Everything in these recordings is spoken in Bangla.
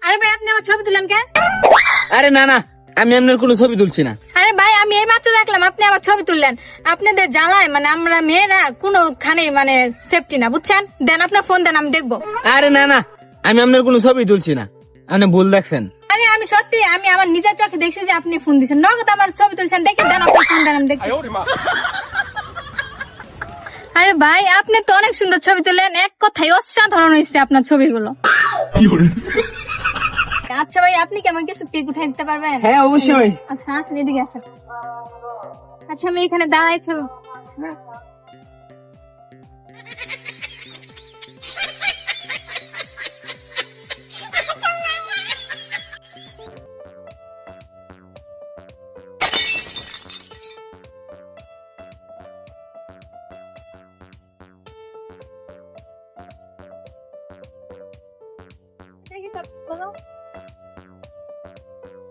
আরে ভাই আপনি আমার ছবি তুলেন কেন? আরে না না, আমি আপনার কোনো ছবি তুলছি না। আরে ভাই আমি এই মাত্র দেখলাম আপনি আমার ছবি তুললেন। আপনাদের জ্বালায় মানে আমরা মেয়েরা কোনোখানে মানে সেফটি না, বুঝছেন? দেন আপনার ফোন দেন, আমি দেখবো। আরে না না, আমি আপনার কোনো ছবি তুলছি না, আপনি ভুল দেখছেন। আরে আমি সত্যি আমি আমার নিজের চোখে দেখছি যে আপনি ফোন দিচ্ছেন, নগদ আমার ছবি তুলছেন। দেখে দেন আপনার ফোন দেন, আমি দেখবো। আরে ভাই আপনি তো অনেক সুন্দর ছবি তুলেন, এক কথায় অসাধারণ হয়েছে আপনার ছবিগুলো। আচ্ছা ভাই আপনি কি আমাকে কিছু পিক উঠাই দিতে পারবেন? হ্যাঁ অবশ্যই। আচ্ছা আসেন এদিকে আসেন। আচ্ছা আমি এখানে দাঁড়াই তো।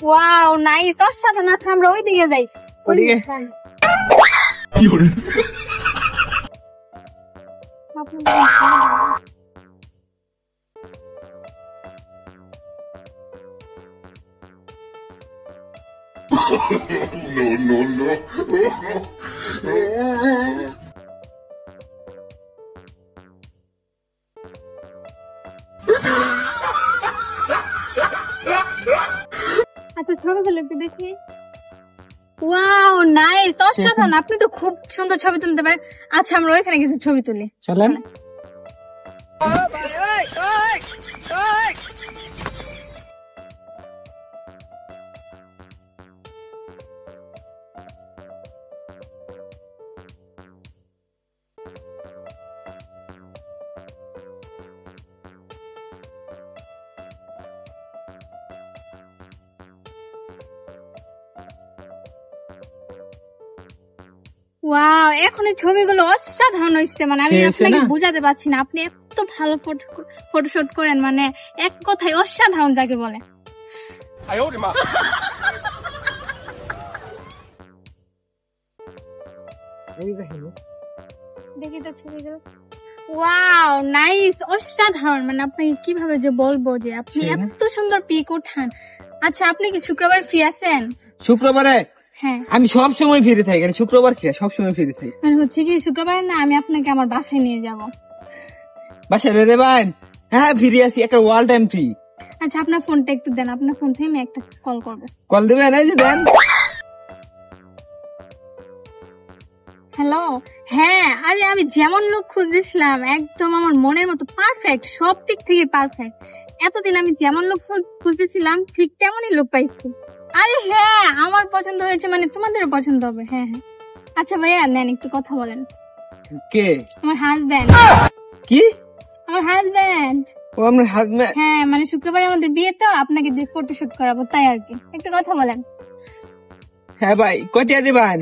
ওয়াও নাইস, অসাধারণ। আচ্ছা আমরা ওই দিকে যাই। ওদিকে No. আচ্ছা ছবিগুলো একটু দেখি। ওয়াও নাইস, অসাধারণ। আপনি তো খুব সুন্দর ছবি তুলতে পারেন। আচ্ছা আমরা ওইখানে কিছু ছবি তুলি, চলেন। ওয়াও এখন এই ছবিগুলো অসাধারণ হয়েছে, মানে আমি আপনাকে বোঝাতে পারছি না। আপনি এত ভালো ফটোশুট করেন, মানে এক কথায় অসাধারণ যাকে বলে। দেখি তো ছবিগুলো। ওয়াও নাইস, অসাধারণ। মানে আপনাকে কিভাবে যে বলবো যে আপনি এত সুন্দর পিক উঠান। আচ্ছা আপনি কি শুক্রবার ফ্রি আছেন? শুক্রবারে? হ্যাঁ আমি সব সময় ফ্রি থাকি, শুক্রবার কি সব সময় ফ্রি থাকি। মানে হচ্ছে কি শুক্রবার না আমি আপনাকে আমার বাসায় নিয়ে যাব। বাসায় রে ভাই? হ্যাঁ ফ্রি আছি, একটা ওয়াল টাইম ফ্রি। আচ্ছা আপনার ফোনটা একটু দেন, আপনার ফোন থেকে আমি একটা কল করবো। কল দিবেন? এই যে দেন। হ্যালো, হ্যাঁ আরে আমি যেমন লোক খুঁজছিলাম একদম আমার মনের মতো পারফেক্ট, সব দিক থেকে পারফেক্ট। এতদিন আমি যেমন লোক খুঁজছিলাম ঠিক তেমনই লোক পাইছি। আরে হ্যাঁ আমার পছন্দ হয়েছে, মানে তোমাদেরও পছন্দ হবে। হ্যাঁ হ্যাঁ আচ্ছা ভাইয়া নেন একটু কথা বলেন। কে? আমার হাজবেন্ড। কি? আমার হাজবেন্ড। ও আপনার হাজবেন্ড? হ্যাঁ মানে শুক্রবার আমাদের বিয়ে, তো আপনাকে দিয়ে ফটোশুট করাবো তাই আর কি। একটু কথা বলেন। হ্যাঁ ভাই কয়টা দিবেন?